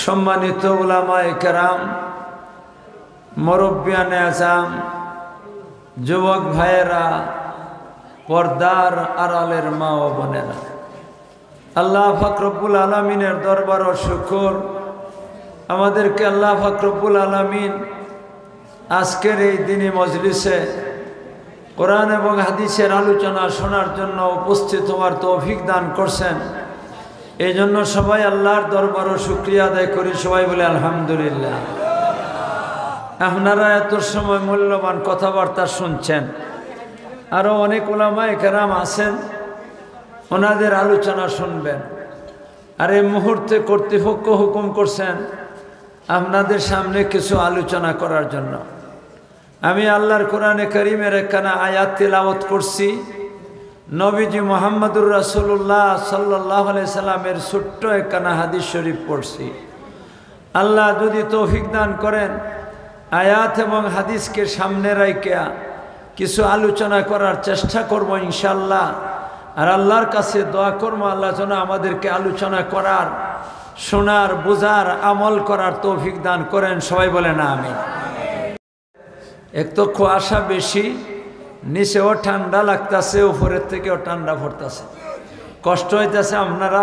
সম্মানিত উলামায়ে কেরাম, মুরব্বিয়ানে আযাম, যুবক ভাইয়েরা, পর্দার আড়ালের মা ও বোনেরা, আল্লাহ পাক রব্বুল আলামিনের দরবার ও শুকর আমাদেরকে আল্লাহ পাক রব্বুল আলামিন আজকের এই দিনী মজলিসে কোরআন এবং হাদিসের আলোচনা শোনার জন্য উপস্থিত হওয়ার তৌফিক দান করছেন। এই জন্য সবাই আল্লাহর দরবার ও শুকরিয়া আদায় করি, সবাই বলে আলহামদুলিল্লাহ। আপনারা এত সময় মূল্যবান কথাবার্তা শুনছেন, আরও অনেক উলামায়ে কেরাম আছেন, ওনাদের আলোচনা শুনবেন। আর এই মুহূর্তে কর্তৃপক্ষ হুকুম করছেন আপনাদের সামনে কিছু আলোচনা করার জন্য। আমি আল্লাহর কোরআনে কারীমের একখানা আয়াত তিলাওয়াত করছি। নবীজি মুহাম্মদুর রাসূলুল্লাহ সাল্লাল্লাহু আলাইহি সাল্লামের ছোট্ট একখানা হাদিস শরীফ পড়ছি। আল্লাহ যদি তৌফিক দান করেন আয়াত এবং হাদিসকে সামনে রাইখা কিছু আলোচনা করার চেষ্টা করব ইনশাআল্লাহ। আর আল্লাহর কাছে দোয়া করব আল্লাহ যেন আমাদেরকে আলোচনা করার, শোনার, বোঝার, আমল করার তৌফিক দান করেন, সবাই বলেন আমিন। এক তো কুয়াশা বেশি, নিচেও ঠান্ডা লাগতেছে, উপরের থেকেও ঠান্ডা পড়তেছে, কষ্ট হইতেছে আপনারা।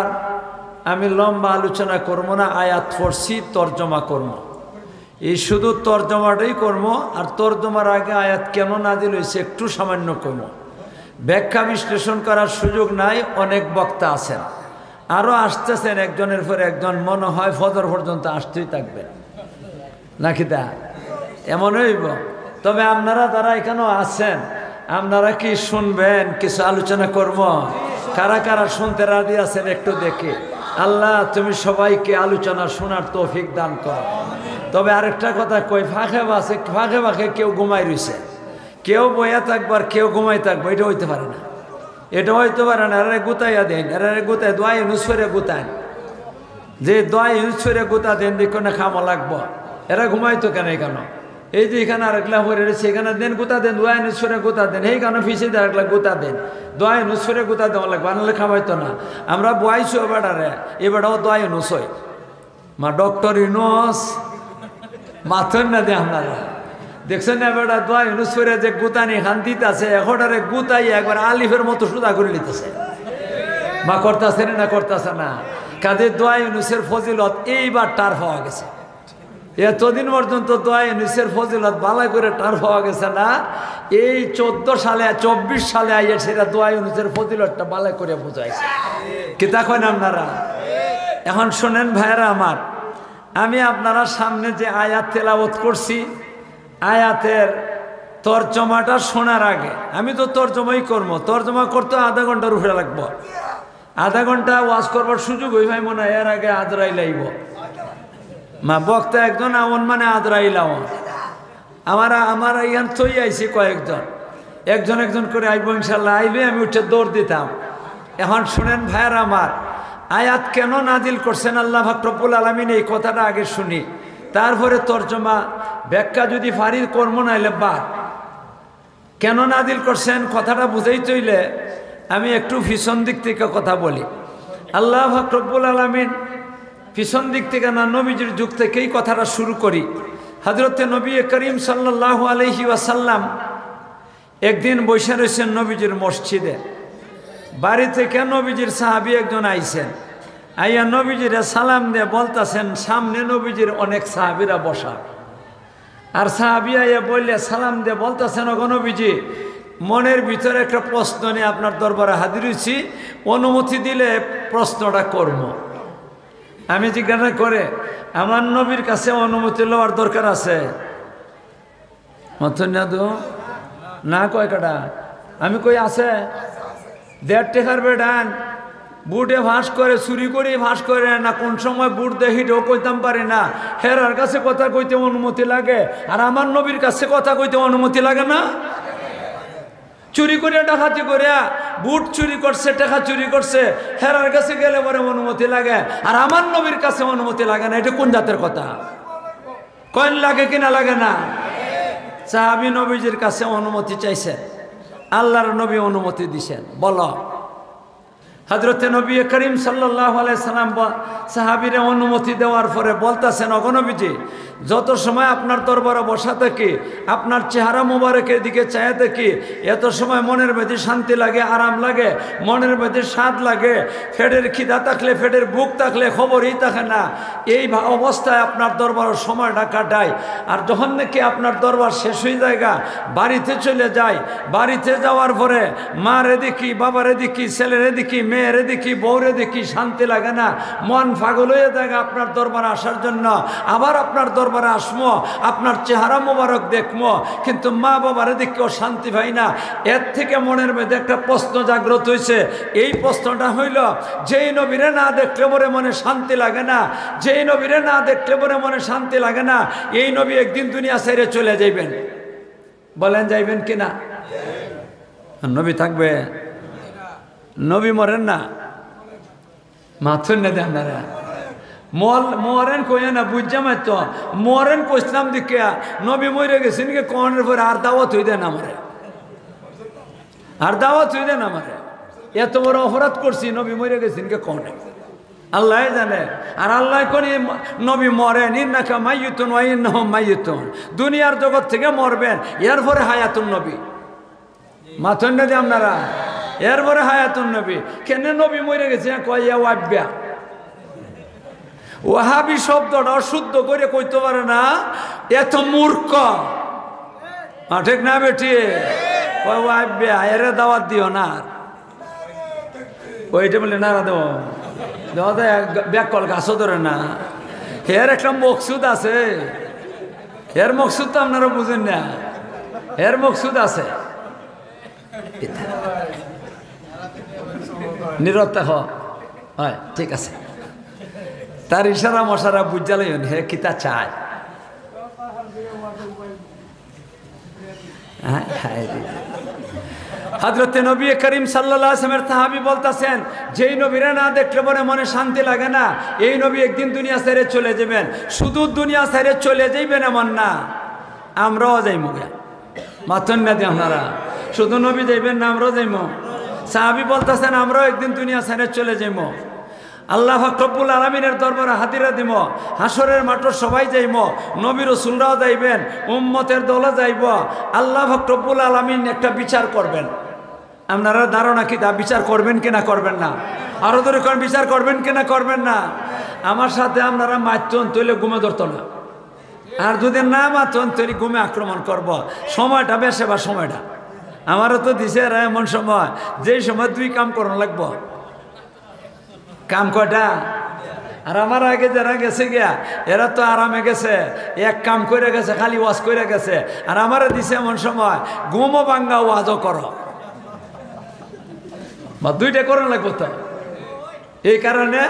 আমি লম্বা আলোচনা করব না, আয়াত পড়ছি, তর্জমা করব। এই শুধু তর্জমাটাই করব। আর তর্জমার আগে আয়াত কেন নাজিল হয়েছে একটু সামান্য করব। ব্যাখ্যা বিশ্লেষণ করার সুযোগ নাই, অনেক বক্তা আছেন, আরও আসতেছেন, একজনের পর একজন, মনে হয় ফজর পর্যন্ত আসতেই থাকবেন নাকি? তা এমন হইব। তবে আপনারা যারা এখানেও আছেন, আপনারা কি শুনবেন? কিছু আলোচনা করব। কারা কারা শুনতে রাজি আছেন একটু দেখে। আল্লাহ তুমি সবাইকে আলোচনা শোনার তৌফিক দান কর। তবে আরেকটা কথা কই, ফাঁকে ফাঁকে কেউ ঘুমাই রয়েছে, কেউ বইয়া থাকবো আর কেউ ঘুমাই থাকবো, এটা হইতে পারে না, এটা হইতে পারে না। এরা গুতাইয়া দেন, এরা গুতায় দোয়া ইউনুস করে গুতায়, যে দোয়া ইউনুস করে গুতা দেন দেখো না খামো লাগবো। এরা ঘুমাইতো কেন? কেন এই যে এখানে আরেকলা হয়ে রয়েছে, এখানে দেন গুতা দেন, দোয়া ইউনুস করে গুতা দেন, এই কেন ফিসে আরেকলা গুতা দেন, দোয়া ইউনুস করে গুতা দেওয়া লাগবে, আনলে খামাইতো না। আমরা বয়াইছো এবারে, এবারও দোয়া ইউনুস হয়, মা ডক্টর ইউনুস মাথন না দে। আপনারা দেখছেন না বেটা দোয়া ইউনুস করে যে গুতানি শান্তিতে আছে, এখনটারে গুতাই একবার আলিফের মতো সুদা করে নিতেছে। মা করতেছে না করতেছে না, কাদের দোয়া ইউনুসের ফজিলত এইবার টার পাওয়া গেছে। এতদিন পর্যন্ত দোয়া ইউনুসের ফজিলত বালাই করে টার পাওয়া গেছে না। এই 24 সালে আইয়া সেটা দোয়া ইউনুসের ফজিলতটা বালাই করে বোঝাইছে। কি দেখেন আপনারা? এখন শোনেন ভাইয়েরা আমার, আমি আপনারা সামনে যে আয়াত তেলাওয়াত করছি, আয়াতের তর্জমাটা শোনার আগে আমি তো তর্জমাই করবো। তর্জমা করতে আধা ঘন্টার উপরে লাগবো। আধা ঘন্টা ওয়াজ করবার সুযোগ হই ভাই মনে হয়, এর আগে আদরাই লাইব। মা বক্তা একজন আমন মানে আদরাই লাও। আমার ইয়ান থই আইছি কয়েকজন, একজন করে আইব ইনশাল্লাহ। আইলে আমি উঠে দৌড় দিতাম। এখন শুনেন ভাইয়ের আমার, আয়াত কেন নাজিল করছেন আল্লাহ পাক রব্বুল আলামিন, এই কথাটা আগে শুনি, তারপরে তর্জমা ব্যাখ্যা যদি ফারি কর্ম নাইলে বাদ। কেন নাজিল করছেন কথাটা বুঝাই চইলে আমি একটু পিছন দিক থেকে কথা বলি। আল্লাহ পাক রব্বুল আলামিন পিছন দিক থেকে না, নবীজির যুগ থেকেই কথাটা শুরু করি। হযরতে নবী করিম সাল্লাল্লাহু আলাইহি ওয়াসাল্লাম একদিন বসে রয়েছেন নবীজির মসজিদে। বাড়ি থেকে নবীজির সাহাবী একজন আইছেন, আইয়া নবীজির সালাম দিয়ে বলতেছেন, সামনে নবীজির অনেক সাহাবীরা বসা। আর সাহাবী আইয়া বললে সালাম দিয়ে বলতেছেন, ওগো নবীজি, মনের ভিতরে একটা প্রশ্ন নিয়ে আপনার দরবারে হাজির হয়েছি, অনুমতি দিলে প্রশ্নটা করব। আমি জিজ্ঞাসা করে, আমার নবীর কাছে অনুমতি লওয়ার দরকার আছে? না কয় কাটা? আমি কই আছে। 1.5 টাকার বেডান বুটে ভাস করে, চুরি করে ভাস করে না, কোন সময় বুট দেখিটাও কইতাম পারি না। হেরার কাছে কথা কইতে অনুমতি লাগে, আর আমার নবীর কাছে কথা কইতে অনুমতি লাগে না? চুরি করে ডাকাতি করে বুট চুরি করছে, টাকা চুরি করছে, হেরার কাছে গেলে পরে অনুমতি লাগে, আর আমার নবীর কাছে অনুমতি লাগে না। এটা কোন জাতের কথা? কয়েন লাগে কিনা লাগে না? সাহাবী নবীজির কাছে অনুমতি চাইছে, আল্লাহর নবী অনুমতি দিছেন। বলো হযরতে নবী করিম সাল্লাল্লাহু আলাইহি সাল্লাম সাহাবীরে অনুমতি দেওয়ার পরে বলতেছেন, ওগো নবীজি, যত সময় আপনার দরবারে বসা থাকি, আপনার চেহারা মোবারকের দিকে চাইয়া থাকি, এত সময় মনের মধ্যে শান্তি লাগে, আরাম লাগে, মনের মধ্যে স্বাদ লাগে। ফেটের খিদা থাকলে, ফেটের বুক থাকলে খবরই থাকে না। এই অবস্থায় আপনার দরবারের সময়টা কাটায়। আর যখন নাকি আপনার দরবার শেষ হয়ে যায়, বাড়িতে চলে যায়, বাড়িতে যাওয়ার পরে মারে দেখি, বাবারে দেখি, ছেলেরে দেখি, মেয়েরে দেখি, বউরে দেখি, শান্তি লাগে না, মন পাগল হয়ে যায় আপনার দরবারে আসার জন্য। আবার আপনার দরবারে আসবো, আপনার চেহারা মোবারক দেখবো, কিন্তু মা বাবারে দেখেও শান্তি পাই না। এর থেকে মনের মধ্যে একটা প্রশ্ন জাগ্রত হয়েছে। এই প্রশ্নটা হইল, যেই নবীরে না দেখলে পরে মনে শান্তি লাগে না, যেই নবীরে না দেখলে পরে মনে শান্তি লাগে না, এই নবী একদিন দুনিয়া ছেড়ে চলে যাইবেন। বলেন যাইবেন কিনা? নবী থাকবে? নবী মরেন না, মাথুর না দেন না, মরেন কই না, বুঝা মাত্র মরেন কইসলাম দিকে নবী মরে গেছেন কি কনের পরে আর দাওয়াত হই দেন আমারে, আর দাওয়াত হই দেন আমারে। এত বড় অপরাধ করছি, নবী মরে গেছেন কে কনে, আল্লাহ জানে। আর আল্লাহ কোন নবী মরেন, ইন্নাকা মাইয়িতুন ওয়া ইন্নাহুম মাইয়িতুন, দুনিয়ার জগৎ থেকে মরবেন, এরপরে হায়াতুন নবী। মাথুর না দিয়ে আপনারা, এরপরে হায়াতুন নবী। কেন নবী মরে গেছে কইয়া ওয়াব্যা, ওয়াহাবি শব্দটা অশুদ্ধ করে কইতে পারে না, এত মূর্খ। ঠিক না বেটি? ওয়াব্যা, এর দাওয়াত দিও না। ওইটা বলে না দেবো, দেওয়া তো ব্যাকল গাছও ধরে না। এর একটা মকসুদ আছে, এর মকসুদ তো আপনারা বুঝেন না, এর মকসুদ আছে। নিরর্থক হয়, ঠিক আছে। তার ইশারা মশারা বুঝালেন হে কিতা চায়। হযরতে নবী করিম সাল্লাল্লাহু আলাইহি ওয়াসাল্লামের সাহাবী বলতেছেন, যেই নবীরে না দেখলে পরে মনে শান্তি লাগে না, এই নবী একদিন দুনিয়া ছেড়ে চলে যাবেন। শুধু দুনিয়া ছেড়ে চলে যাইবেন এমন না, আমরাও যাইমু। মাথুর না দিয়ে আপনারা, শুধু নবী যাইবেন না, আমরাও যাইমু। সাহাবী বলতেছেন, আমরাও একদিন দুনিয়া ছেড়ে চলে যাইমু। আল্লাহ পাক রব্বুল আলামিনের দরবারে হাজিরা দিব, হাসরের মাঠে সবাই যাইব, নবী রাসূলরাও যাইবেন, উম্মতের দলও যাইব। আল্লাহ পাক রব্বুল আলামিন একটা বিচার করবেন। আপনারা ধারণা কি তা বিচার করবেন কিনা করবেন না? আরো ধরে কোন বিচার করবেন কিনা করবেন না? আমার সাথে আপনারা মারতেন তৈলে ঘুমে ধরতো না, আর যদি না মারতেন তৈরি ঘুমে আক্রমণ করব। সময়টা বেশে বা সময়টা আমারও তো দিছে এমন সময়, যেই সময় দুই কাম করানো লাগবো। কাম কয়টা? আর আমার আগে যারা গেছে গিয়া এরা তো আরামে গেছে, এক কাম করে গেছে, খালি ওয়াজ করে গেছে। আর আমারে দিছে এমন সময়, ঘুমও ভাঙ্গা ওয়াজও করো, বা দুইটা করে লাগবো। তো এই কারণে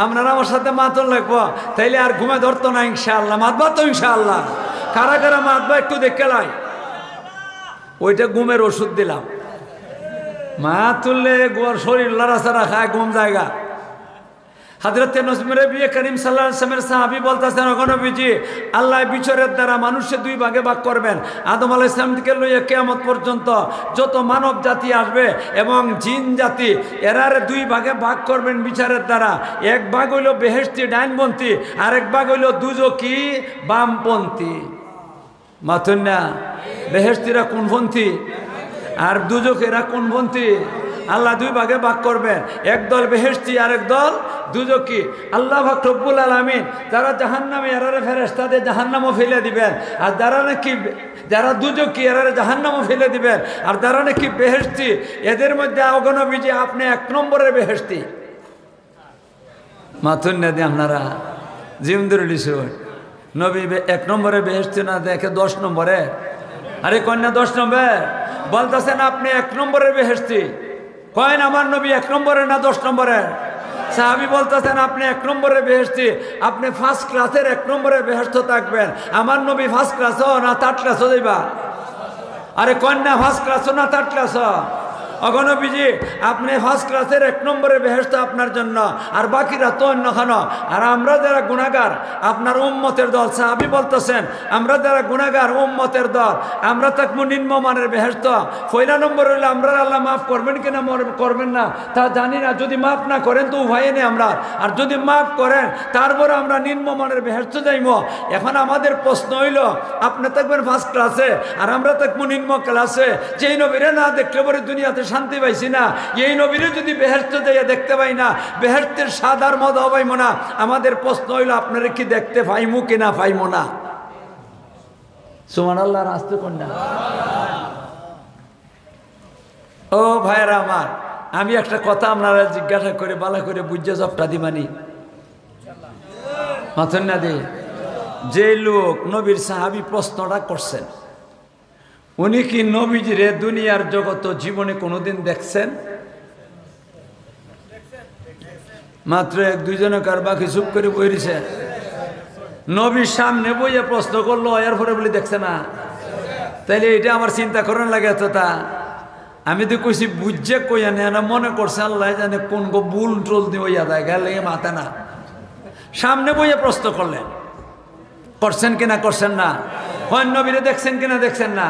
আপনারা আমার সাথে মাতন লাগবো, তাইলে আর ঘুমে ধরতো না ইনশাআল্লাহ। মাতবা তো ইনশাআল্লাহ? কারা কারা মাতবা একটু দেখে লাই। ওইটা ঘুমের ওষুধ দিলাম, মা তুললে শরীর লড়াচড়া খায়, ঘুম জায়গা। হযরতে নবী করিম সাল্লাল্লাহু আলাইহি ওয়াসাল্লামের সাহাবী বলতেছেন, ওগো নবীজি, আল্লাহ বিচারের দ্বারা মানুষের দুই ভাগে ভাগ করবেন। আদম আলাইহিস সালাম থেকে লইয়া কিয়ামত পর্যন্ত যত মানব জাতি আসবে এবং জিন জাতি, এরার দুই ভাগে ভাগ করবেন বিচারের দ্বারা। এক ভাগ হইল বেহেশতি ডাইনপন্থী, আরেক ভাগ হইল দুজকি বামপন্থী। মাথুন না? বেহেশতিরা কোনপন্থী আর দুজকেরা কোনপন্থী? আল্লাহ দুই ভাগে ভাগ করবেন, এক দল বেহেশতি আর এক দল দুজকি। আল্লাহ পাক রব্বুল আলামিন যারা জাহান্নামে, এরারে ফেরেশতাদের জাহান্নামও ফেলে দিবেন। আর যারা দুজকি, এরারে জাহান্নামও ফেলে দিবেন। আর যারা নাকি বেহেশতি, এদের মধ্যে ওগো নবীজি, আপনি এক নম্বরের বেহেশতি। মাথুন না দিয়ে আপনারা জিমদুর লিসুন, নবী এক নম্বরে বেহেশতি না দেখে 10 নম্বরে। আরে কন্যা 10 নম্বর বলতেছেন, আপনি এক নম্বরের বেহেশতি। কয়েন আমার নবী 1 নম্বরে না 10 নম্বরে? সাহাবী বলতেছেন, আপনি 1 নম্বরে বেহেশতি, আপনি ফার্স্ট ক্লাসের 1 নম্বরে বেহেশত থাকবেন। আমার নবী ফার্স্ট ক্লাসও না 3rd ক্লাসও যাইবা? আরে কন্যা ফার্স্ট ক্লাসও না 3rd ক্লাসও? অগণবীজি আপনি ফার্স্ট ক্লাসের 1 নম্বরে বেহেশত আপনার জন্য, আর বাকিরা তো অন্য খানো। আর আমরা যারা গুনাহগার আপনার উম্মতের দল, সাহাবী বলতেছেন আমরা যারা গুনাহগার উম্মতের দল, আমরা থাকবো নিম্নমানের বেহেশত। পয়লা নম্বর হইলে আমরা আল্লাহ মাফ করবেন কিনা করবেন না তা জানি না। যদি মাফ না করেন তো উভয়ে নেই আমরা, আর যদি মাফ করেন তারপরে আমরা নিম্নমানের বেহেশত যাইব। এখন আমাদের প্রশ্ন হইল, আপনি থাকবেন ফার্স্ট ক্লাসে আর আমরা থাকবো নিম্ন ক্লাসে। যেই নবীরে না দেখলে পরে দুনিয়াতে শান্তি পাইছি না, এই নবীরে যদি বেহেশত যাইয়া দেখতে পাই না, বেহেশতের স্বাদ আর মজা পাইমো না। আমাদের প্রশ্ন হইল আপনারা কি দেখতে পাইমু কিনা পাইমো না? সুবহানাল্লাহ, রাস্তে কন্যা। ও ভাইরা আমার, আমি একটা কথা আপনারা জিজ্ঞাসা করে বালা করে বুঝে জবটা দিবানি মাথন না দে। যে লোক নবীর সাহাবী প্রশ্নটা করছেন, উনি কি নবীজিরে দুনিয়ার জগত জীবনে কোনোদিন দেখছেন? মাত্র 1-2 জন, কার বাকি চুপ করে বইছে। নবীর সামনে বইয়ে প্রশ্ন করলো, এরপরে বলি দেখছে না। তাইলে এটা আমার চিন্তা করেন লাগে তো তা আমি তো কইছি বুঝছে কইয়া নেয় না, মনে করছে আল্লাহ জানে কোন গো বুল ট্রোল দিয়ে হইয়া দেয় গেলে মাথা না। সামনে বইয়ে প্রশ্ন করলেন, করছেন কিনা করছেন না? হয় নবীরে দেখছেন কিনা দেখছেন না?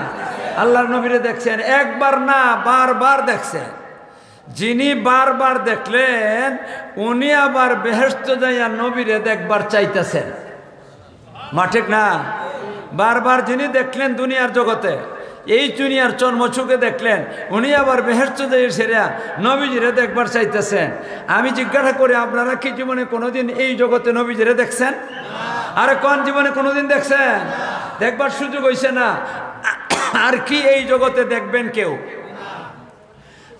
আল্লাহর নবীরে দেখছেন, একবার না বারবার দেখছেন। যিনি বারবার দেখলেন উনি আবার বেহেশত যাইয়া নবীরে দেখবার চাইতেছেন। মা ঠিক না? বারবার যিনি দেখলেন দুনিয়ার জগতে, এই দুনিয়ার চর্মচুকে দেখলেন, উনি আবার বেহেশত যাইয়া সেরা নবীজিরে দেখবার চাইতেছেন। আমি জিজ্ঞাসা করি, আপনারা কি জীবনে কোনোদিন এই জগতে নবীজিরে দেখছেন? আরে কোন জীবনে কোনোদিন দেখছেন? দেখবার সুযোগ হইছে না। আর কি এই জগতে দেখবেন কেউ?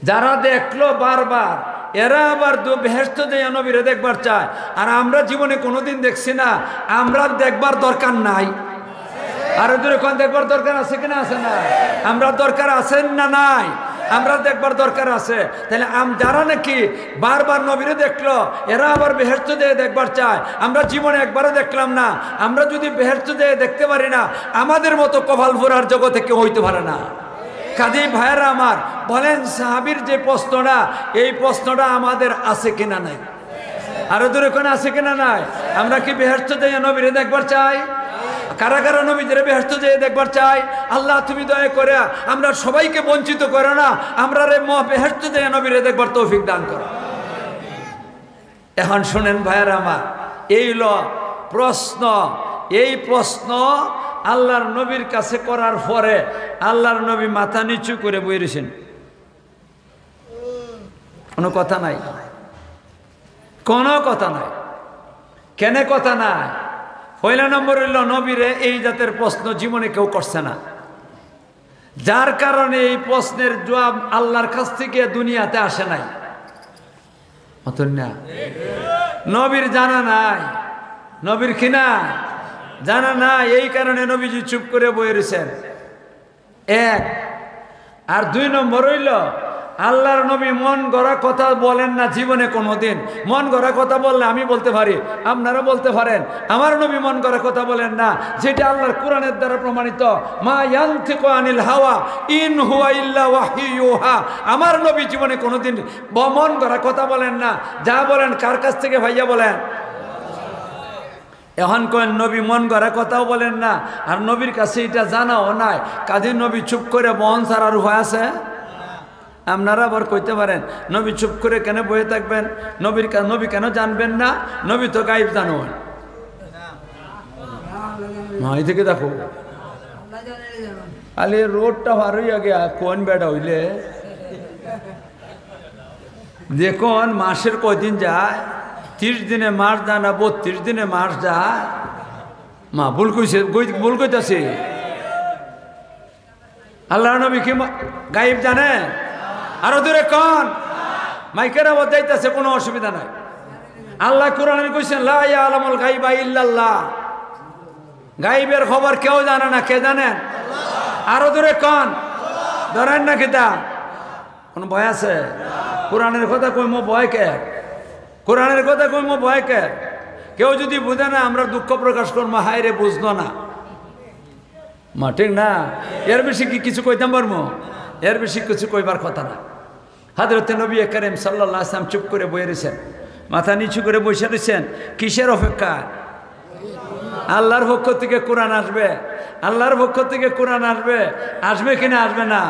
যারা দেখলো বারবার, এরা আবার বেহেশত যাইয়া নবীরে দেখবার চায়। আর আমরা জীবনে কোনোদিন দেখছি না, আমরা দেখবার দরকার নাই। আর দূরে কোন দেখবার দরকার আছে কিনা? আছে না? আমরা দরকার আছেন না নাই? আমরা দেখবার দরকার আছে। তাহলে যারা নাকি বারবার নবীরে দেখলো, এরা আবার বেহেশত দিয়ে দেখবার চায়। আমরা জীবনে একবারও দেখলাম না। আমরা যদি বেহেশত দিয়ে দেখতে পারি না, আমাদের মতো কপাল ভরার জগতে কেউ হইতে পারে না। কাজেই ভাইয়েরা আমার, বলেন সাহাবীর যে প্রশ্নটা, এই প্রশ্নটা আমাদের আছে কিনা নাই? আরো দূরে কোন আছে কিনা নাই? আমরা কি বেহেশত দিয়ে নবীরে দেখবার চাই? কারা কারা নবীদের বেহেশত যেয়ে দেখবার চাই? আল্লাহ তুমি দয়া করে আমরা সবাইকে বঞ্চিত করো না, আমরা রে বেহেশত যেয়ে নবীরে দেখবার তৌফিক দান করো। এখন শুনেন ভাইয়েরা আমার, এই প্রশ্ন, এই প্রশ্ন আল্লাহর নবীর কাছে করার পরে আল্লাহর নবী মাথা নিচু করে বই রয়েছেন, কোনো কথা নাই, কোনো কথা নাই। কেন কথা নাই? পয়লা নম্বর হইল নবীরে এই জাতের প্রশ্ন জীবনে কেউ করছে না, যার কারণে এই প্রশ্নের জবাব আল্লাহর কাছ থেকে দুনিয়াতে আসে নাই। নবীর জানা নাই, নবীর কিনা জানা নাই, এই কারণে নবীজি চুপ করে বয়ে রয়েছেন। 1 আর 2 নম্বর হইল আল্লাহর নবী মন গড়া কথা বলেন না জীবনে কোনোদিন। মন গড়া কথা বললে আমি বলতে পারি, আপনারা বলতে পারেন, আমার নবী মন গড়া কথা বলেন না, যেটা আল্লাহর কোরআনের দ্বারা প্রমাণিত। মা ইয়ানতিকু আনিল হাওয়া ইন হুয়া ইল্লা ওয়াহয়ু ইউহা। আমার নবী জীবনে কোনোদিন মন গড়া কথা বলেন না, যা বলেন কার কাছ থেকে ভাইয়া বলেন? এখন কোন নবী মন গড়া কথাও বলেন না, আর নবীর কাছে এটা জানাও নাই। কাজী নবী চুপ করে বহন ছাড়ার উপায় আছে? আপনারা আবার কইতে পারেন নবী চুপ করে কেন বয়ে থাকবেন? নবী কেন জানবেন না? নবী তো গায়েব জানোন। এই থেকে দেখো আলে রোডটা পার হইয়া গিয়া কোন বেড়া হইলে দেখুন মাসের কয়দিন যায়, 30 দিনে মাস যায় না 32 দিনে মাস যায়। মা ভুল কইছে, ভুল কইতাছে। আল্লাহ নবী কি গায়েব জানে? আরো দূরে কোন মাইকের আওয়াজ যাইতেছে, কোনো অসুবিধা নাই। আল্লাহ কোরআনে কইছেন লা ইয়ালামুল গায়বা ইল্লাল্লাহ, গায়েবের খবর কেউ জানে না। কে জানেন? আরো দূরে কোন ধরেন না কিতা কোন ভয় আছে? কোরআনের কথা কইমো ভয় কে? কোরআনের কথা কইমো ভয় কে? কেউ যদি বুঝে না আমরা দুঃখ প্রকাশ করবো, হায় রে বুঝলো না। মা ঠিক না? এর বেশি কি কিছু কইতাম পারবো? এর বেশি কিছু কইবার কথা না। হযরতে নবী করিম সাল্লাল্লাহু আলাইহি ওয়াসাল্লাম চুপ করে বসে রয়েছেন, মাথা নিচু করে বসে রয়েছেন। কিসের অপেক্ষা? আল্লাহর পক্ষ থেকে কোরআন আসবে, আল্লাহর পক্ষ থেকে কোরআন আসবে। আসবে কিনা আসবে না?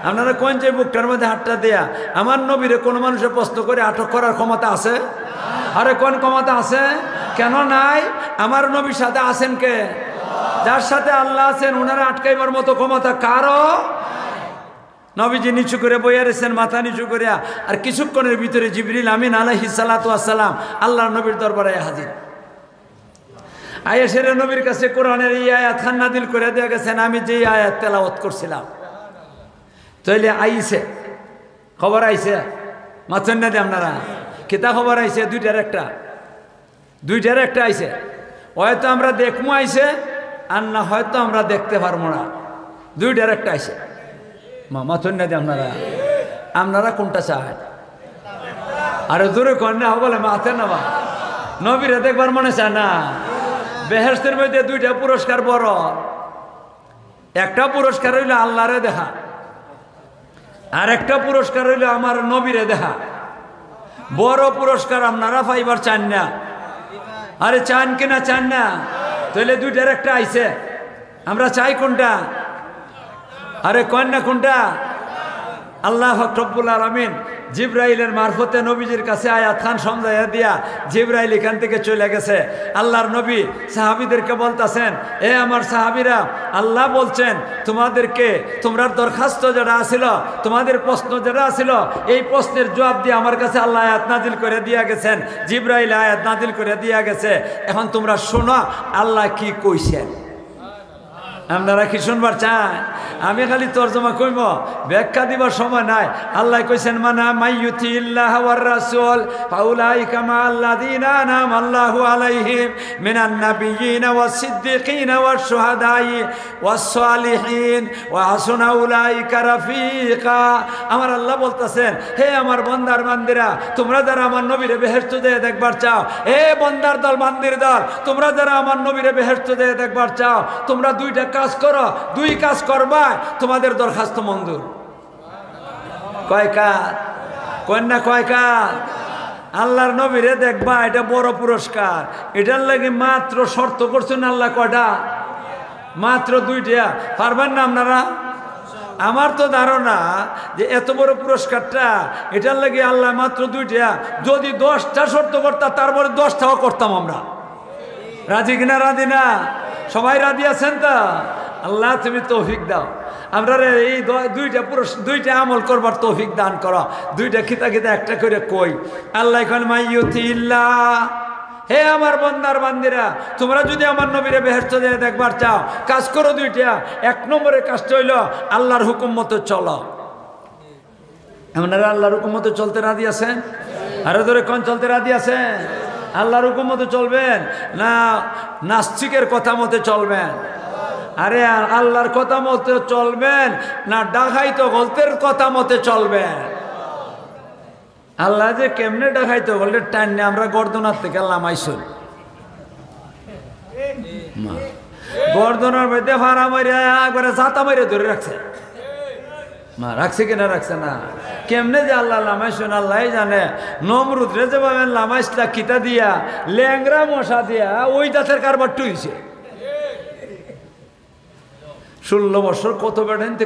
আপনারা কোন যে বুকটার মধ্যে হাতটা দেয়া আমার নবীরে কোনো মানুষের প্রশ্ন করে আটক করার ক্ষমতা আছে? আরে কোন ক্ষমতা আছে? কেন নাই? আমার নবীর সাথে আছেন কে? যার সাথে আল্লাহ আছেন ওনারা আটকাইবার মতো ক্ষমতা কারো। নবীজি নিচু করে বইয়া রেছেন, মাথা নিচু করিয়া। আর কিছুক্ষণের ভিতরে জিবরিল আমিন আলাইহিস সালাতু ওয়াস সালাম আল্লাহর নবীর দরবারে হাজির। আয়েশের নবীর কাছে কোরআনের এই আয়াত নাযিল করে দেয়া গেছেন, আমি যেই আয়াত তেলাওয়াত করছিলাম। তাইলে আইছে খবর আইছে, মাছেন না দিয়ে আপনারা কিতা খবর আইছে? দুইটার একটা আইছে। হয়তো আমরা দেখমু আইছে, আর না হয়তো আমরা দেখতে পারবো না। দুইটার একটা আইছে। মাছেন না দিয়ে আপনারা কোনটা চান? আরে দূরে কন্যা বলে মাথে না বা নবীরে দেখবার মনে চায় না? বেহেশতের মধ্যে দুইটা পুরস্কার বড়। একটা পুরস্কার হইল আল্লাহরে দেখা, আর একটা পুরস্কার হইল আমার নবীরে দেখা। বড় পুরস্কার আপনারা পাইবার চান না? আরে চান কিনা চান না? তাহলে দুইটার একটা আইছে, আমরা চাই কোনটা? আরে কন্যা কোনটা? আল্লাহ রব্বুল আলামিন জিবরাইলের মারফতে নবীজির কাছে আয়াত খান সমঝাইয়া দিয়া জিবরাইল এখান থেকে চলে গেছে। আল্লাহর নবী সাহাবীদেরকে বলতেছেন, এ আমার সাহাবীরা, আল্লাহ বলছেন তোমাদেরকে তোমরা দরখাস্ত যেটা আছিল, তোমাদের প্রশ্ন যেটা আছিল, এই প্রশ্নের জবাব দিয়ে আমার কাছে আল্লাহ আয়াত নাজিল করে দিয়া গেছেন, জিবরাইল আয়াত নাজিল করে দিয়া গেছে। এখন তোমরা শোনো আল্লাহ কি কইছেন। আপনারা কি শুনবার চান? আমি খালি তর্জমা কইব, ব্যাখ্যা দিবার সময় নাই। আল্লাহ কইছেন, মানা মাইয়ুতিল্লাহ ওয়ার রাসূল ফাউলাইকা মাআল্লাযিনা আনআমা আল্লাহু আলাইহিম মিনান নাবিয়্যিনা ওয়াস সিদ্দিকিনা ওয়াশ শুহাদাই ওয়াস সালিহিন ওয়া হাসুনা উলাইকা রাফিকা। আমার আল্লাহ বলতেছেন, হে আমার বান্দার বান্দিরা, তোমরা যারা আমার নবীরে বেহেশতে যেয়ে দেখবার চাও, হে বান্দার দল বান্দির দল, তোমরা যারা আমার নবীরে বেহেশতে যেয়ে দেখবার চাও, তোমরা দুইটা কাজ করো, দুই কাজ করবা, তোমাদের দরখাস্ত মঞ্জুর। কয় কাজ? কন্যা কয় কাজ? আল্লাহর নবীরে দেখবা, এটা বড় পুরস্কার। এটার লাগে মাত্র শর্ত করছেন আল্লাহ কয়টা? মাত্র দুইটা। পারবেন না আপনারা? আমার তো ধারণা যে এত বড় পুরস্কারটা এটার লাগে আল্লাহ মাত্র দুইটা। যদি 10টা শর্ত করতাম তারপরে 10টাও করতাম আমরা। রাজি কিনা? রাজি না? সবাই রাজি আছেন তো? আল্লাহ তুমি তৌফিক দাও, আমরা এই দুইটা আমল করবার তৌফিক দান করো। দুইটা খিতা একটা করে কই। আল্লাহ এখন মাইয়ুতিল্লাহ, হে আমার বান্দার বান্দিরা, তোমরা যদি আমার নবীরে বেহেশতে যেয়ে দেখবার চাও, কাজ করো দুইটা। 1 নম্বরের কাজটা হইল আল্লাহর হুকুম মতো চলো। আপনারা আল্লাহর হুকুম মতো চলতে রাজি আছেন? আরে ধরে কোন চলতে রাজি আছেন? আল্লাহর হুকুম মতো চলবেন না নাস্তিকের কথা মতে চলবেন? আরে আল্লাহর কথা মতে চলবেন না ডাকাইতো গলতের কথা মতে চলবেন? আল্লাহ যে কেমনে ডাকাইতো গলতে টাইনে আমরা গর্দনার থেকে লামাইছুন। গর্দনার মধ্যে ভাড়া মারিয়া একবারে জাতা মারিয়া ধরে রাখছে। মা রাখছে কিনা? রাখছে না। কেমনে যে আল্লাহ লামাইছুন আল্লাহ জানে। নমরুদ রে যে ভাবেন লামাইছলা কিতা দিয়া, ল্যাংরা মশা দিয়া, ওই দাঁতের কারবার টুইছে। 16 বছর কত বেড়াইতে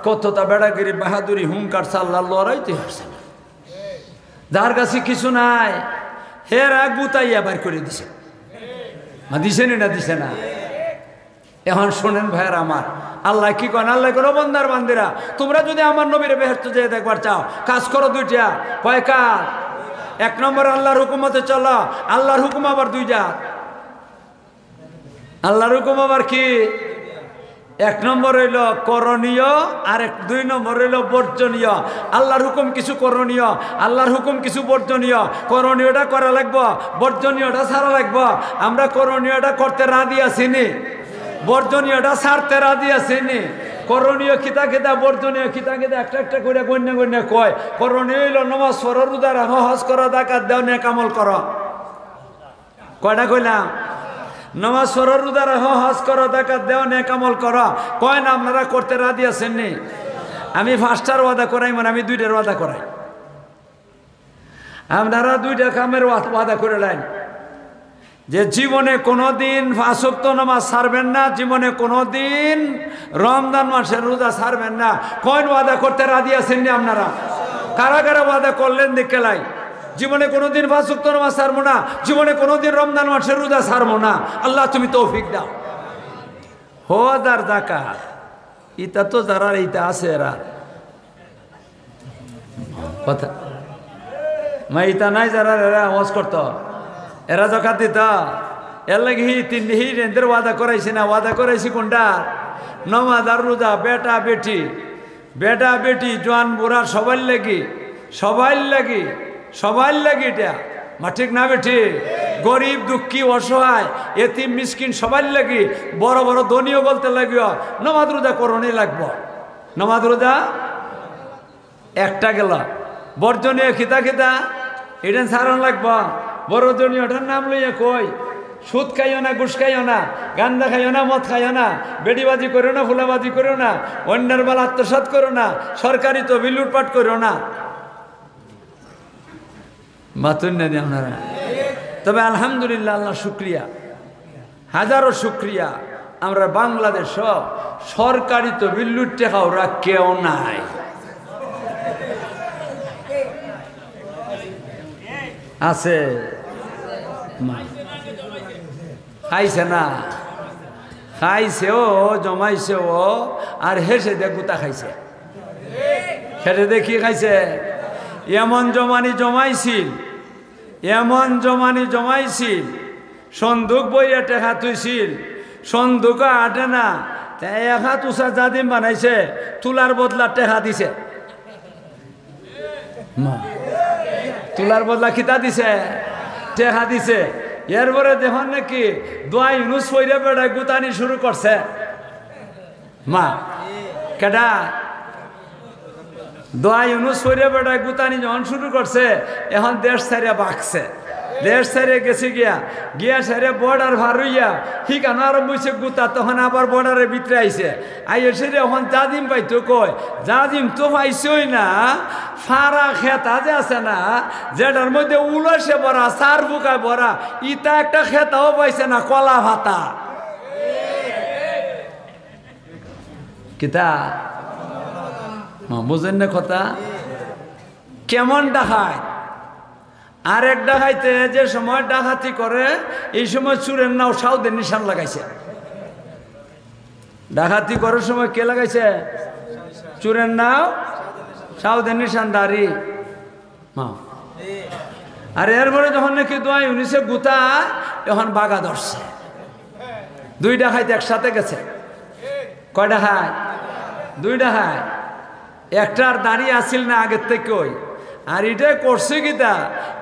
কতটা বেড়াগিরি বাহাদুরি হুঙ্কার চাল্লা লড়াইতে হারছে না। যার কাছে কিছু নাই হেরা গুতাইয়া বার করে দিছে। দিছে না? দিছে না? এখন শোনেন ভাইয়ের আমার, আল্লাহ কি কন? আল্লাহ কোনো বান্দার বান্দিরা, তোমরা যদি আমার নবীরে বেহেশতে যেয়ে দেখবার চাও, কাজ করো দুইটা। কয় কাজ? 1 নম্বর আল্লাহর হুকুমতে চলো। আল্লাহর হুকুম আবার দুইটা। আল্লাহর হুকুম আবার কি? 1 নম্বর হইল করণীয়, আর 2 নম্বর হইল বর্জনীয়। আল্লাহর হুকুম কিছু করণীয়, আল্লাহর হুকুম কিছু বর্জনীয়। করণীয়টা করা লাগবো, বর্জনীয়টা ছাড়া লাগবো। আমরা করণীয়টা করতে রাজি আছিনি, বর্জনীয়টা ছাড়তে রাজি আছিনি। করণীয় খিতা খিতা, বর্জনীয় খিতা খিতা একটা করে গণ্য কয়। করণীয় হইল নামাজ পড়ো, রোজা রাখো, হজ করো, যাকাত দাও, নেক আমল করো। কয়টা কইলাম? নামাজ পড়ো, রোজা রাখো, হজ করো, যাকাত দাও, নেক আমল করো। কয় না? আপনারা করতে রাজি আছেননি? আমি 5টার ওয়াদা করাই মানে আমি 2টার ওয়াদা করাই। আপনারা 2টা কামের ওয়াদা করে নেন যে জীবনে কোনোদিন 5 ওয়াক্ত নামাজ ছাড়বেন না, জীবনে কোনোদিন রমজান মাসের রোজা ছাড়বেন না। কোন ওয়াদা করতে রাজি আছেন নি আপনারা? কারা কারা ওয়াদা করলেন দেখে লাই? জীবনে কোনোদিন 5 ওয়াক্ত নামাজ ছাড়বো না, জীবনে কোনোদিন রমজান মাসের রোজা ছাড়বো না। আল্লাহ তুমি তৌফিক দাও। হজ আর যাকাত ইটা তো যারা এইটা আছে এরা কথা মা ইটা নাই যারা এরা হজ করত, এরা যাকাত দিত, এর লাগে তিনদের ওয়াদা করাইছি না? ওয়াদা করাইছি কোনটা? নামাজ আর রোজা। বেটা বেটি, বেটা বেটি, জোয়ান বুড়া সবাই লাগি, সবাই লাগি, সবাই লাগি এটা মা, ঠিক না বেটি? গরিব দুঃখী অসহায় এতিম মিসকিন সবাই লাগি, বড় বড় ধনীও বলতে লাগিও নামাজ রোজা করণই লাগবো। নামাজ রোজা একটা গেল, বর্জনীয় খিতা খিতা এটা সারণ লাগবো। বড়জনীয় ওটার নাম লইয়া কই সুদ খাইও না, ঘুষ খাইও না, গান্দা খাইও না, মদ খাইও না, বেডিবাজি করো না, ফুলাবাজি করো না, অন্যের বেলা আত্মসাৎ করো না, সরকারি তহবিল লুটপাট করো না। বাতুন নেই আপনারা? তবে আলহামদুলিল্লাহ, আল্লাহ শুক্রিয়া, হাজারো শুক্রিয়া, আমরা বাংলাদেশ সরকারি তহবিল লুটতে খাওয়া কেউ নাই। আছে খাইছে না? খাইছে ও, জমাইছে ও, আর হেসে দিয়ে গুতা খাইছে। হেসে দিয়ে কি খাইছে? এমন জমানি জমাইছিল, এমন জমানি জমাইছিল, সন্দুক বইয়া টেকা তুইছিল, সন্দুক আটে না, এক হাত উষা জাদিম বানাইছে, তুলার বদলা টেকা দিছে। তুলার বদলা খিতা দিছে, টেকা দিছে। এরপরে দেখুন নাকি দোয়া ইউনুস ফইরে বেড়ায় গুতানি শুরু করছে। মা কেডা? দোয়া ইউনুস ফইরে বেড়ায় গুতানি যখন শুরু করছে, এখন দেশ ছাড়িয়া বাঁকছে, দেশ ছাড়িয়ে গেছে গিয়া, গিয়া ছাড়িয়ে বর্ডার ভার হইয়া ঠিকানা আরম্ভ হয়েছে গুতা। তখন আবার বর্ডারের ভিতরে আইছে, আইসে এখন জাজিম পাইতো কই, জাজিম তো পাইছই না, ফারা খেতা যে আছে না, যেটার মধ্যে উলসে ভরা, সার বুকায় ভরা, ইটা একটা খেতাও পাইছে না, কলা ভাতা। কিতা বুঝেন না কথা? কেমন ডাকায়? আর এক ডাকাইতে যে সময় ডাকাতি করে, এই সময় চুরের নাও সাউদের নিশান লাগাইছে। ডাকাতি করার সময় কে লাগাইছে? চুরের নাও সাউদের নিশান দাঁড়ি। আর এরপরে যখন নাকি দোয়া ইউনিসে গুতা, তখন বাগা ধরছে। 2 ডাকাইতে একসাথে গেছে। কয় ডাকায়? 2 ডাকায়। একটার দাঁড়িয়ে আসিল না আগের থেকে ওই, আর এটা করছে কিতা?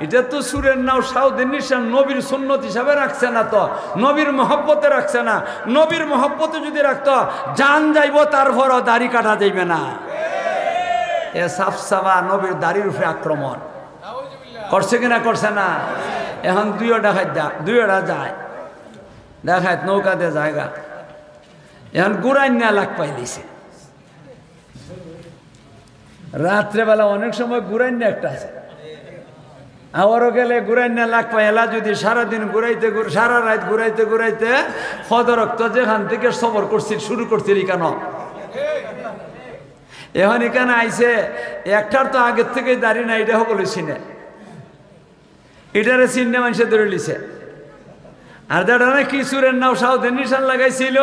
এটা তো সুরের নাও সাউদের নিশান নবীর সুন্নত হিসাবে রাখছে না, তো নবীর মহব্বতে রাখছে না। নবীর মহব্বতে যদি রাখতো জান যাইব, তারপরও দাড়ি কাটা যাইবে না। এ সাফসাফা নবীর দাড়ির উপরে আক্রমণ করছে কিনা? করছে না? এখন 2 ডাকাত যায়, দেখায় নৌকাতে জায়গা, এখন গুড়াই না লাগ পাই দিছে। রাত্রেবেলা অনেক সময় ঘুরাইন একটা আছে, আবারও গেলে ঘুরাইন না লাগ পাই। এলা যদি সারাদিন ঘুরাইতে, সারা রাত ঘুরাইতে ঘুরাইতে ফদরক্ত যেখান থেকে সবর করছিল, শুরু করছিল কেন, এখন এখানে আইছে। একটার তো আগের থেকে দাঁড়িয়ে না, এটা সকলে চিনে, এটারে চিনে মানুষে ধরে লিছে। আর যেটা নাকি চুরের নাও সাউদের নিশান লাগাইছিল,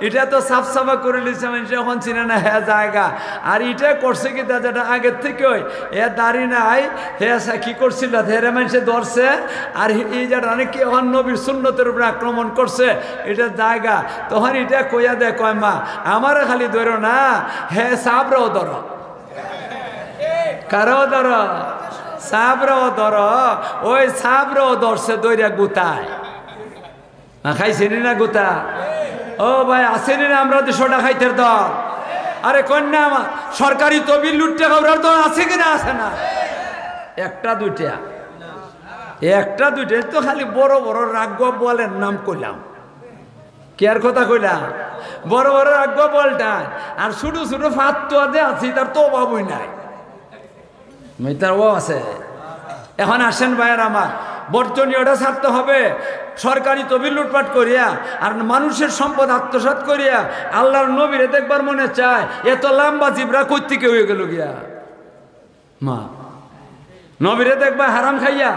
এটা তো সাফ সাফা করে লিছে, মানুষ এখন চিনে না হ্যাঁ জায়গা। আর এটা করছে কি, যেটা আগের থেকে এ দাঁড়ি নাই, হ্যাঁ কি করছিল, হেরে মানুষে ধরছে। আর এই যেটা নাকি এখন নবীর সুন্নতের উপরে আক্রমণ করছে, এটা জায়গা। তখন এটা কইয়া দেয়, কয় মা আমারও খালি ধরো না, হ্যাঁ সাবরাও ধরো। কারও ধরো? সাবরাও ধরো। ওই সাবরাও ধরছে, দৈরা গুতায়। খাইছেনি না গোতা? ও ভাই আসেনি না? আমরা 200 খাইতে দল। আরে কন্যা আমার সরকারি তহবিল লুটতে খাওয়ার দল আছে কিনা? আছে না? একটা দুইটা তো খালি বড় বড় রাগ বলেন নাম কইলাম, কে আর কথা কইলাম? বড় বড় রাখবো বলটায়, আর ছোট ছোট ফাতুয়াতে আছি তার তো অভাবই নাই, তার অভাব আছে। এখন আসেন ভাইয়ের আমার, বর্জনীয়টা ছাড়তে হবে। সরকারি তহবিল লুটপাট করিয়া আর মানুষের সম্পদ আত্মসাৎ করিয়া আল্লাহর নবীরে দেখবার মনে চায়, এত লম্বা জিবরা কই থেকে হয়ে গেল গিয়া। মা নবীরে দেখবা হারাম খাইয়া,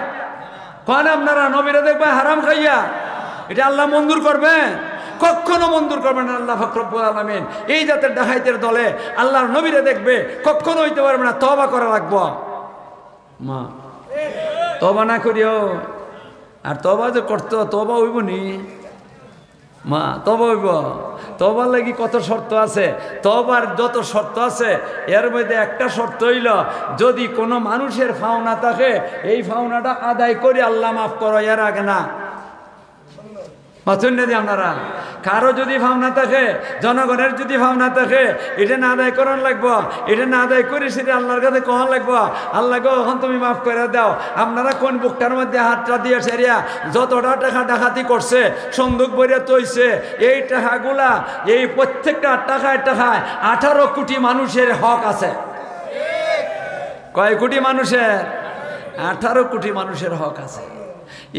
কন আপনারা নবীরে দেখবা হারাম খাইয়া, এটা আল্লাহ মঞ্জুর করবেন? কখনো মঞ্জুর করবেন না আল্লাহ পাক রব্বুল আলামিন। এই জাতের ডাকাইতের দলে আল্লাহর নবীরে দেখবে, কখনো হইতে পারবে না। তওবা করা লাগবো মা, তওবা না করিও। আর তওবা যে করতো, তওবা হইব নি মা? তওবা হইব। তওবার লাগি কত শর্ত আছে, তওবার যত শর্ত আছে এর মধ্যে একটা শর্ত হইল, যদি কোনো মানুষের ফাওনা থাকে এই ফাওনাটা আদায় করে আল্লাহ মাফ করো, এর আগে না। আপনারা কারো যদি ভাবনা থাকে, জনগণের যদি ভাবনা থাকে, এটা না আদায় করার লাগবো, এটা না আদায় করি সেটা আল্লাহর কাছে কখন লাগবো, আল্লাহকে এখন তুমি মাফ করে দাও। আপনারা কোন বুকটার মধ্যে হাতটা দিয়ে সেরিয়া যতটা টাকা ডাকাতি করছে, সন্দুক ভরিয়া তৈছে, এই টাকাগুলা এই প্রত্যেকটা টাকায় টাকায় 18 কোটি মানুষের হক আছে। কয় কোটি মানুষের? 18 কোটি মানুষের হক আছে।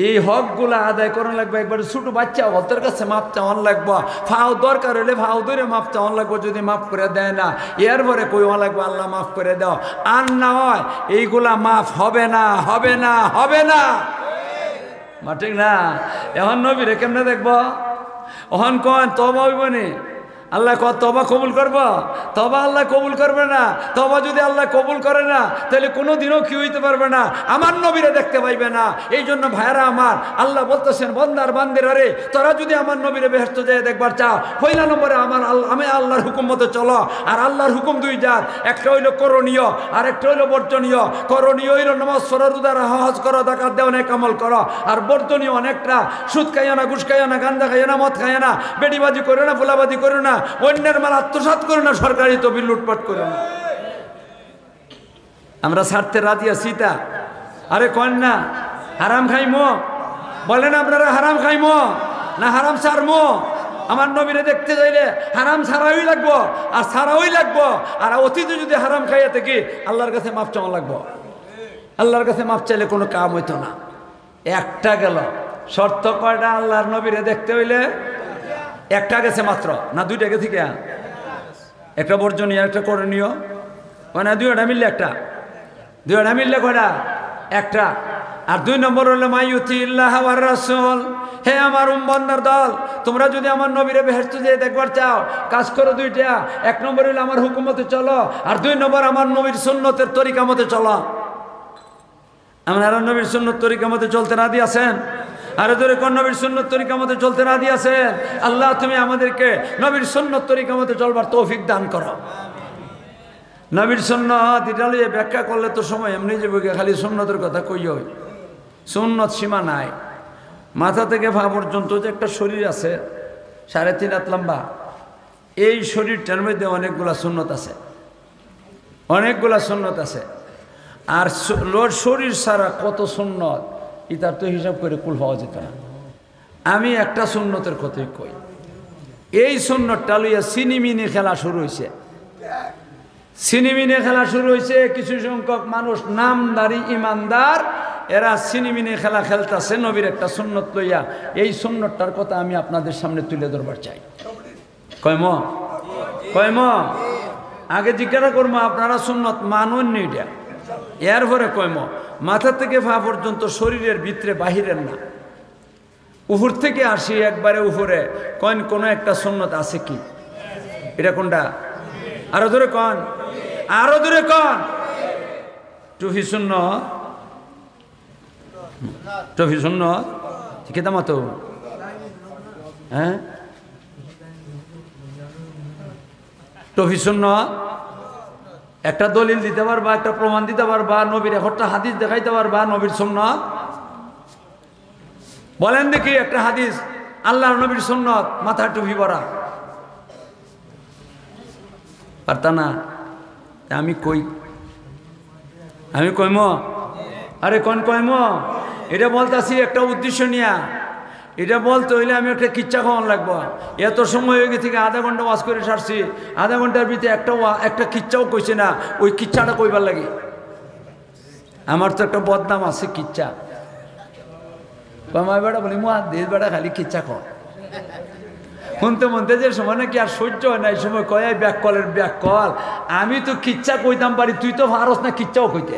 এই হকগুলা আদায় করানো লাগবে। একবার ছোট বাচ্চা ওদের কাছে মাপ চাওয়ান লাগবো, ফাও দরকার হলে ফাও ধরে মাপ চাওয়ান লাগবো। যদি মাফ করে দেয় না, এরপরে কইওয়া লাগবে আল্লাহ মাফ করে দাও। আর না হয় এইগুলা মাফ হবে না, হবে না, হবে না। মা ঠিক না? এখন নবীরে কেমনে দেখবো? এখন কন তওবা হইব নি? আল্লাহ তওবা কবুল করব? তওবা আল্লাহ কবুল করবে না। তওবা যদি আল্লাহ কবুল করে না, তাহলে কোনো দিনও কি হইতে পারবে না, আমার নবীরে দেখতে পাইবে না। এই জন্য ভাইরা আমার, আল্লাহ বলতেছেন বন্দার বান্দিরা রে, তোরা যদি আমার নবীরে বেহেশতে যায় দেখবার চাও, পয়লা নম্বরে আমি আল্লাহর হুকুম মতো চলো। আর আল্লাহর হুকুম দুই জাত, একটা হইল করণীয় আর একটা হইল বর্জনীয়। করণীয় হইল নামাজ পড়ো, রোজা রাখো, হজ করো, যাকাত দাও, নেক আমল করো। আর বর্জনীয় অনেকটা, সুদ খাইও না, ঘুষ খাইও না, গাঁজা খাইও না, মদ খাইও না, বেডিবাজি করো না, ফুলাবাজি করো না, অন্যের মাল আত্মসাৎ করো না, সরকারি তহবিল লুটপাট করো না। আমরা ছাড়তে রাজি আছি তা? আরে কন না হারাম খাইমো? বলেন আপনারা হারাম খাইমো না হারাম ছাড়মো? আমার নবীরে দেখতে যাইলে হারাম ছাড়াই লাগবো, আর ছাড়াই লাগবো। আর অতীতে যদি হারাম খাইয়া থাকি, আল্লাহর কাছে মাপ চাওয়া লাগবো। আল্লাহর কাছে মাপ চাইলে কোনো কাম হইতো না। একটা গেল শর্ত কয়টা? আল্লাহর নবীরে দেখতে হইলে একটা গেছে মাত্র, না দুইটা গেছে? কে? একটা বর্জনীয়, একটা করণীয়, মানে দুইটা মিললে একটা, দুইটা মিললে কয়টা? একটা। আর 2 নম্বর হলো মাইয়ুতিল্লাহ ওয়ার রাসূল। হে আমার উম্মতের দল, তোমরা যদি আমার নবীরে বেহেশতে যেয়ে দেখবার চাও, কাজ করো দুইটা। 1 নম্বর হলো আমার হুকুম মতে চলো, আর 2 নম্বর আমার নবীর সুন্নতের তরিকা মতে চলো। আপনারা নবীর সুন্নত তরিকা মতে চলতে রাজি আছেন? আরে ধরে কোন নবীর সুন্নত তরিকা মতে চলতে রাজি আছেন? আল্লাহ তুমি আমাদেরকে নবীর সুন্নত তরিকা মতে চলবার তৌফিক দান করো। নবীর সুন্নত এটা লিয়ে ব্যাখ্যা করলে তো সময় এমনি যাবে, খালি সুন্নতের কথা কইও। সুন্নত সীমা নাই। মাথা থেকে পা পর্যন্ত যে একটা শরীর আছে 3.5 হাত লম্বা, এই শরীরটার মধ্যে অনেকগুলা সুন্নত আছে, অনেকগুলা সুন্নত আছে। আর শরীর ছাড়া কত সুন্নত, ইতার তো হিসাব করে কুল পাওয়া যেত না। আমি একটা সুন্নতের কথাই কই। এই সুন্নতটা লইয়া সিনিমিনি খেলা শুরু হয়েছে। সিনিমিনি খেলা শুরু হয়েছে। কিছু সংখ্যক মানুষ নামদারি ইমানদার, এরা সিনিমিনি খেলা খেলতেছে নবীর একটা সুন্নত লইয়া। এই সুন্নতটার কথা আমি আপনাদের সামনে তুলে ধরবার চাই। কয়ম কয়ম আগে জিজ্ঞাসা করবো, আপনারা সুন্নত মানুন নি? এটা এরপরে কয়ম মাথা থেকে পা পর্যন্ত শরীরের ভিতরে বাহিরের না, উপর থেকে আসি একবারে উপরে কন কোনো একটা সুন্নত আছে কি? এটা কোনটা? আরো ধরে কন, আরো ধরে কন। টুফি সুন্নত, টুফি সুন্নত কেতাম তো, হ্যাঁ টুফি সুন্নত একটা দলিল দিতে পারবা, একটা প্রমাণ দিতে পারবা, নবীর একটা হাদিস দেখাইতে পারবা নবীর সুন্নত? বলেন দেখি একটা হাদিস, আল্লাহর নবীর সুন্নত মাথা টুপি পরা। পারতা না? আমি কই, আমি কইম? আরে কোন কইম? এটা বলতাছি একটা উদ্দেশ্য নিয়া, এটা বলতে হইলে আমি একটা কিচ্ছা খাওয়ান লাগবো। এত সময় হয়ে গেছে, আধা ঘন্টা ওয়াজ করে সারছি, আধা ঘন্টার ভিতরে একটা কিচ্ছাও কইছে না। ওই কিচ্ছাটা কইবার লাগে আমার তো একটা বদনাম আছে কিচ্ছা। মামাই বেড়া বলি মুহাদ্দিস বেড়া খালি কিচ্ছা খাও। শুনতে মনতে যে সময় নাকি আর সহ্য হয় না, এই সময় কয় ব্যাককলের ব্যাককল, আমি তো কিচ্ছা কইতাম পারি, তুই তো পারস না কিচ্ছাও কইতে।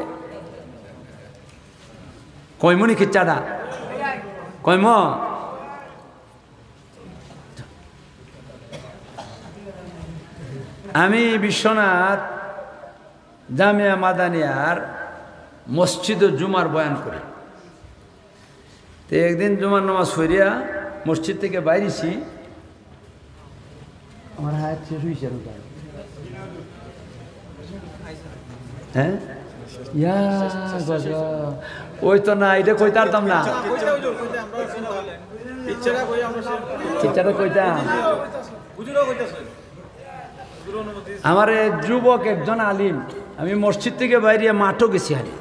কইমনি কিচ্ছাটা কইম। আমি বিশ্বনাথ জামিয়া মাদানিয়ার মসজিদ ও জুমার বয়ান করি। তো একদিন জুমার নামাজ পড়িয়া মসজিদ থেকে বাইরেছি, আমার হাত শেষ হয়েছে। হ্যাঁ ওই তো না, এটা কইতে পারতাম না, কিচ্ছাটা কইতাম। আমার যুবক একজন আলিম, আমি মসজিদ থেকে বাইরে মাঠও গেছি, হারি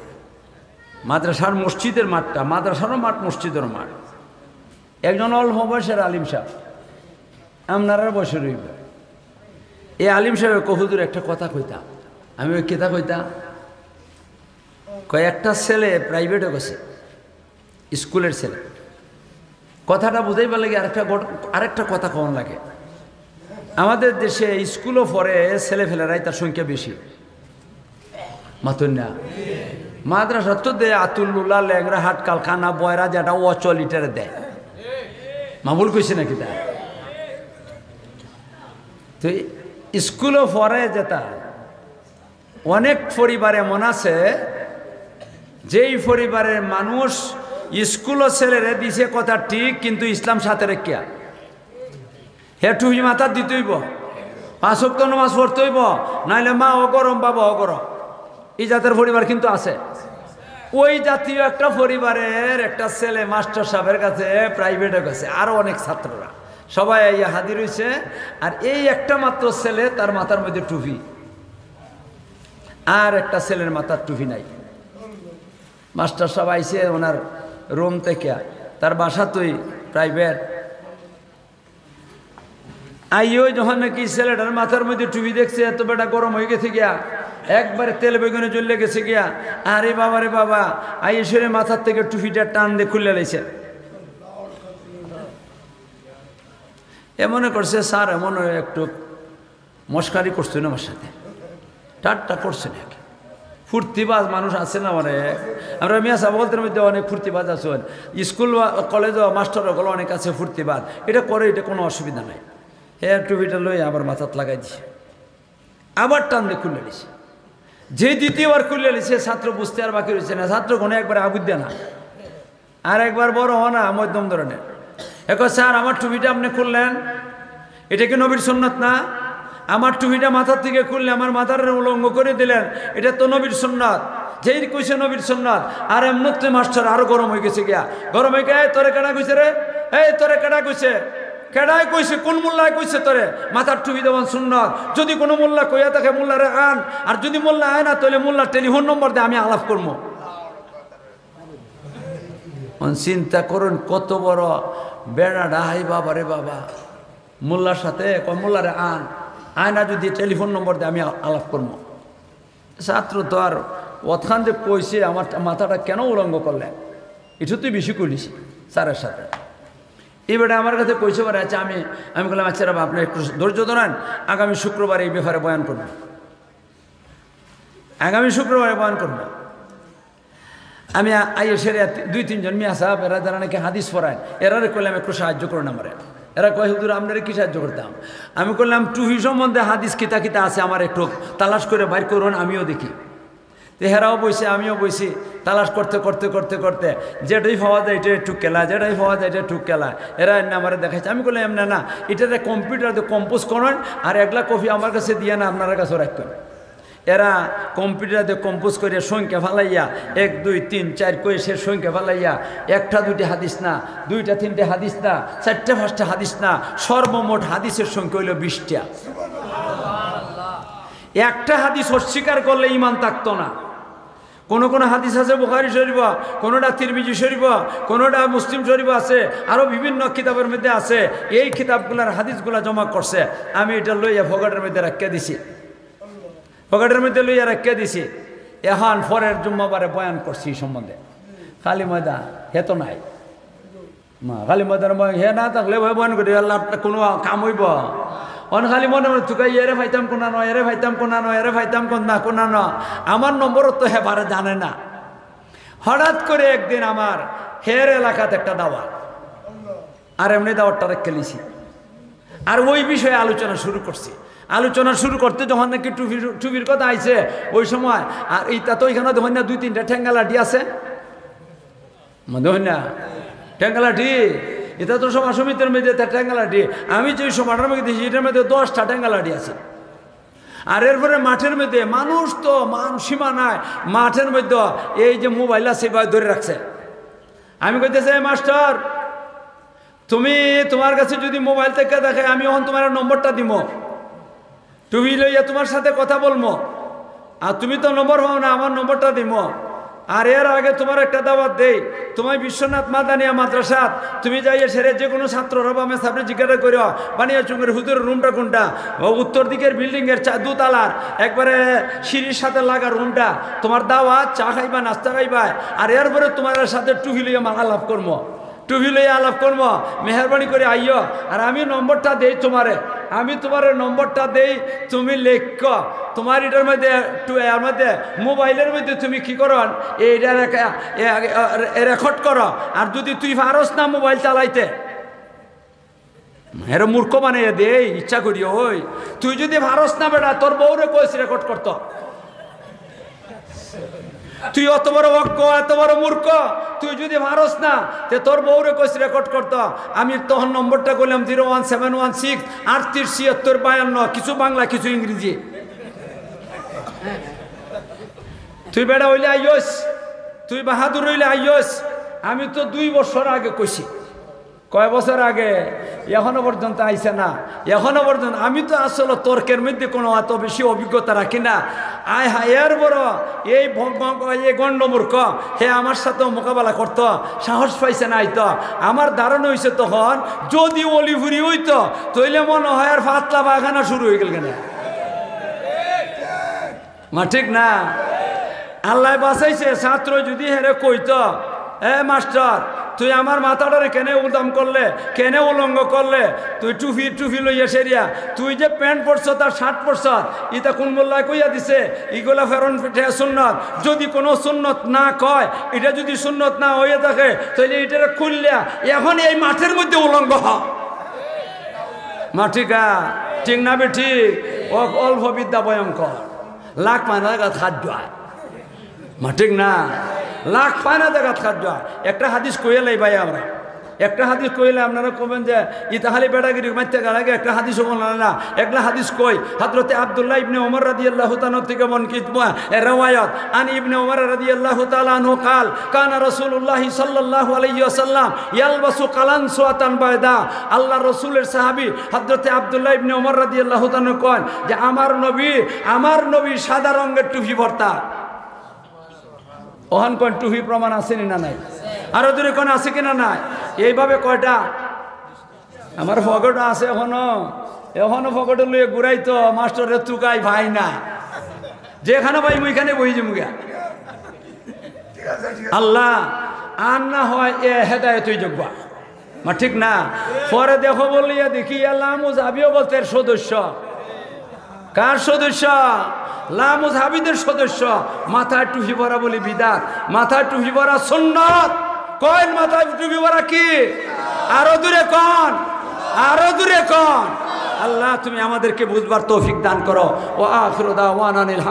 মাদ্রাসার মসজিদের মাঠটা, মাদ্রাসারও মাঠ মসজিদেরও মাঠ। একজন অল্প বয়সের আলিম সাহেব, আপনারা বসে রইব। এই আলিম সাহেব কহুদুর একটা কথা কইতাম। আমি ওই কেতা কইতাম, কয়েকটা ছেলে প্রাইভেটে গেছে, স্কুলের ছেলে। কথাটা বুঝাইবার লাগে আরেকটা কথা কম লাগে। আমাদের দেশে স্কুলও পড়ে ছেলেফেলেরাই তার সংখ্যা বেশি, মাতুন না। মাদ্রাসা তো দেয় আতুল্লুল্লাহ, ল্যাংরা, হাটকাল, খানা, বয়রা, যেটা অচল ইটারে দেয়। মামুল কইছে নাকি তা? তো স্কুলও পড়ে যেটা, অনেক পরিবার এমন আছে যেই পরিবারের মানুষ স্কুলও ছেলেরে দিছে কথা ঠিক, কিন্তু ইসলাম সাথে রেখিয়া হে টুহি মাথা দিতেইব, 5 ওয়াক্ত নামাজ পড়তে হইব, নাইলে মা অগরম বাবা অগরম। এই জাতের পরিবার কিন্তু আছে। ওই জাতীয় একটা পরিবারের একটা ছেলে মাস্টার সাহেবের কাছে প্রাইভেটে গেছে, আরো অনেক ছাত্ররা সবাই হাজির হয়েছে। আর এই একটা মাত্র ছেলে, তার মাথার মধ্যে টুপি, আর একটা ছেলের মাথার টুপি নাই। মাস্টার সাহেব আইসে ওনার রুম থেকে, তার বাসা তুই প্রাইভেট। আইও যখন নাকি ছেলেটার মাথার মধ্যে টুপি দেখছে, এত বেটা গরম হয়ে গেছে গিয়া, একবারে তেল বেগুনে জ্বলে গেছে গিয়া। আরে বাবা রে বাবা, আইসরে মাথার থেকে টুপিটা টান দিয়ে খুলে লাইছে। এমনে করছে স্যার, এমন একটু মস্কারি করছেন আমার সাথে, টাটটা করছে নাকি। ফুর্তিবাজ মানুষ আছে না অনেক, আমরা মিয়া সাহেবের মধ্যে অনেক ফুর্তিবাজ আছেন, স্কুল কলেজ মাস্টারগুলো অনেক আছে ফুর্তিবাজ। এটা করে, এটা কোনো অসুবিধা নাই। হ্যাঁ টুপিটা লই আবার মাথাত লাগাই দিছে, আবার টান দিয়ে খুলে দিছে। যে দ্বিতীয়বার খুলে দিছে, ছাত্র বুঝতে আর বাকি রয়েছে না। ছাত্র কোনো একবার আগুদ দেয় না, আর একবার বড় হ না, মধ্যম ধরনের। এখন স্যার আমার টুপিটা আপনি খুললেন, এটা কি নবীর সুন্নাত না? আমার টুপিটা মাথার থেকে খুললে আমার মাথার উলঙ্গ করে দিলেন, এটা তো নবীর সুন্নাত। যেই কইছে নবীর সুন্নাত, আর এমনতে মাস্টার আরো গরম হয়ে গেছে গিয়া। গরম হয়ে গিয়ে তোরে কেডা কইছে রে, এই তোরে কেডা কইছে, কেডাই কইছে, কোন মোল্লায় কইছে তোরে মাথার টুপি দেওয়ান সুন্নাত? যদি কোনো মোল্লা কইয়া থাকে মোল্লারে আন, আর যদি মোল্লা আয় না তাহলে মোল্লার টেলিফোন নম্বর দিয়ে আমি আলাপ করবো। চিন্তা করুন কত বড় বেড়া ডাহাই বাবা রে বাবা। মোল্লার সাথে মোল্লারে আন, আয় না যদি টেলিফোন নম্বর দিয়ে আমি আলাপ করবো। ছাত্র তো আর ওখান যে কইছে আমার মাথাটা কেন উলঙ্গ করলেন, এটা তুই বেশি করিস স্যারের সাথে। এবারে আমার কাছে কইছে পারে, আচ্ছা আমি বললাম আচ্ছা আপনি একটু ধৈর্য ধরেন, আগামী শুক্রবার এই ব্যাপারে বয়ান করব, আগামী শুক্রবারে বয়ান করব। আমি সেরে 2-3 জন মিয়া সাহেব, এরা যারা নাকি হাদিস পড়ায়, এরারে কইলাম একটু সাহায্য করুন আমারে। এরা কয় হুজুর আপনারা কি সাহায্য করতাম? আমি করলাম টুপি সম্বন্ধে হাদিস কিতা কিতা আছে আমার একটু তালাশ করে বাইর করুন, আমিও দেখি। তো হেরাও বইছে, আমিও বইছি, তালাশ করতে করতে করতে করতে যেটাই পাওয়া যায় এটা একটু কেলা, যেটাই পাওয়া যায় এটা একটু কেলা। এরা এমনি আমার দেখাচ্ছে। আমি বললাম এমনি না, এটাতে কম্পিউটারে কম্পোজ করেন, আর 1 লাখ কপি আমার কাছে দিয়ে না আপনার কাছে রাখবেন। এরা কম্পিউটারে কম্পোজ করে সংখ্যা ফালাইয়া 1 2 3 4 কয়ে সে সংখ্যা ফালাইয়া 1টা 2টা হাদিস না, 2টা 3টে হাদিস না, 4টে 5টা হাদিস না, সর্বমোট হাদিসের সংখ্যা হইল 20টা। একটা হাদিস অস্বীকার করলে ইমান থাকতো না। কোন হাদিস আছে বুখারী শরীফ, কোনোটা তিরমিজি শরীফ, কোনোটা মুসলিম শরীফ আছে, আরও বিভিন্ন কিতাবের মধ্যে আছে। এই কিতাবগুলার হাদিসগুলা জমা করছে, আমি এটা লইয়া পকেটের মধ্যে রাখিয়া দিছি, পকেটের মধ্যে লইয়া রাখিয়া দিছি। এখন পরের জুম্মাবারে বয়ান করছি এই সম্বন্ধে। খালি ময়দান হে তো নাই, খালি ময়দান হে না থাকলে ভয় বয়ান করি আল্লাহ কোনো কাম হইব। অন খালি মনে মনে তুকাই এরে ফাইতাম কোনা নয়, এরে ফাইতাম কোনা নয়, এরে ফাইতাম কোনা ন, আমার নম্বরও তো হেবারে জানে না। হঠাৎ করে একদিন আমার হের এলাকাতে একটা দাওয়াত, আর এমনি দাওয়াতটা রেখে লিছি, আর ওই বিষয়ে আলোচনা শুরু করছি। আলোচনা শুরু করতে যখন নাকি টুপির কথা আইছে ওই সময়, আর এইটা তো ওইখানে দেখুন না 2-3টা ঠেঙ্গালাটি আছে, দেখুন না ঠেঙ্গালাটি, এটা তো সভা সমিতির মধ্যে ঠেঙ্গালাটি। আমি যে সভাটার মধ্যে দিয়েছি এটার মধ্যে 10টা ঠেঙ্গালাটি আছে। আর এরপরে মাঠের মধ্যে মানুষ তো সীমা নাই, মাঠের মধ্যে এই যে মোবাইল আছে ধরে রাখছে। আমি কইতেছি মাস্টার, তুমি তোমার কাছে যদি মোবাইল থেকে দেখে আমি এখন তোমার নম্বরটা দিব, তুমি লইয়া তোমার সাথে কথা বলবো, আর তুমি তো নম্বর পাও না, আমার নম্বরটা দিব। আর এর আগে তোমার একটা দাওয়াত দেই, তোমার বিশ্বনাথ মাদানিয়া মাদ্রাসাত তুমি যাইয়ে সেরে যে কোনো ছাত্র রবামে সামনে জিজ্ঞাসা করো বানিয়া চুঙ্গের হুজুরের রুমটা কোনটা, উত্তর দিকের বিল্ডিংয়ের 2 একবারে সিঁড়ির সাথে লাগা রুমটা, তোমার দাওয়াত চা খাইবা নাস্তা খাইবা। আর এরপরে তোমার সাথে টুপি লইয়া আলাপ করবো, টুপি লইয়া আলাপ করবো, মেহরবানি করে আইও। আর আমি নম্বরটা দেই তোমারে, আমি তোমার নম্বরটা দেই, তুমি লেখ তোমার এটার মধ্যে মোবাইলের মধ্যে তুমি কি করো এইটা রেকর্ড করো। আর যদি তুই পারস না মোবাইল চালাইতে, এর মূর্খ বানিয়ে দে ইচ্ছা করি। ওই তুই যদি পারস না বেটা, তোর বউরে কইস রেকর্ড করতো। তুই অত বড় অজ্ঞ, এত বড় মূর্খ, তুই যদি পারস না তে তোর বউরে কইস রেকর্ড করতো। আমি তখন নম্বরটা করলাম 01716 3876 52, কিছু বাংলা কিছু ইংরেজি। তুই বেড়া হইলে আইস, তুই বাহাদুর হইলে আইস। আমি তো 2 বছর আগে কইছি, কয় বছর আগে, এখনো পর্যন্ত আইসে না, এখনো পর্যন্ত। আমি তো আসলে তর্কের মধ্যে কোনো এত বেশি অভিজ্ঞতা রাখি না। আয় হায়ার বড় এই গণ্ডমূর্খ হে আমার সাথেও মোকাবেলা করতো, সাহস পাইছে না। আইতো আমার ধারণা হয়েছে তখন যদি অলিভুরি হইতো তৈলে মনে হয় আর পাতলা বাগানা শুরু হয়ে গেল কেন, মা ঠিক না? আল্লাহ বাঁচাইছে। ছাত্র যদি হেরে কইতো এ মাস্টার তুই আমার মাথাটারে কেনে উদাম করলে, কেনে উলঙ্গ করলে, তুই টুফি লইয়া সেরিয়া, তুই যে প্যান্ট পরছ তার শার্ট পরছ, ইটা কোন মোল্লায় কইয়া দিছে ইগুলা ফেরন ফিটে সুন্নত। যদি কোনো সুন্নত না কয়, এটা যদি সুন্নত না হয়ে থাকে তাহলে এটারে খুললিয়া এখন এই মাঠের মধ্যে উলঙ্গ হ। মা ঠিক না বে ঠিক? অল্প বিদ্যা ভয়ঙ্কর, লাখ মানা খাদ্য হয়। মা ঠিক না? লাখ পায়না জায়গাত খাদ্য। একটা হাদিস কইলাই ভাই, আমরা একটা হাদিস কইলে আপনারা কবেন যে ই তাহলে বেড়াগিরি মারতে গেলে একটা হাদিসও বললেন না। একটা হাদিস কই হযরতে আব্দুল্লাহ ইবনে ওমর রাদিয়াল্লাহু তাআলা থেকে বর্ণিত riwayat আন ইবনে ওমর রাদিয়াল্লাহু তাআলা আনহু قال কানা রাসূলুল্লাহ সাল্লাল্লাহু আলাইহি ওয়াসাল্লাম ইয়ালবাসু কালানসুআতান বাইদা। আল্লাহর রাসূলের সাহাবী হযরতে আব্দুল্লাহ ইবনে ওমর রাদিয়াল্লাহু তাআলা কন যে আমার নবী সাদা রঙের টুপি পরতা। ওহান কোন টুপি প্রমাণ আসেনি না নাই? আরো দূরে কোন আছে কিনা নাই? এইভাবে কয়টা আমার ফকট আছে এখনো ফকটে লইয়ে ঘুরাই তো মাস্টারের তুকাই ভাই না, যেখানে ভাই মুইখানে বই যে মুগা। আল্লাহ আর না হয় এ হেদায়েতই যোগ্য, মা ঠিক না? পরে দেখো বলিয়া দেখি লামুজাবিও বলতে সদস্য, কার সদস্য? লামুজাবিদের সদস্য। মাথায় টুপি পরা বলি বিদাত, মাথায় টুপি পরা সুন্নাত। কন মাথায় টুপি পরা কি? আরো দূরে কন, আরো দূরে কন। আল্লাহ তুমি আমাদেরকে বুঝবার তৌফিক দান করো। ওয়া আখিরু দাওয়ানা আলহামদুলিল্লাহ।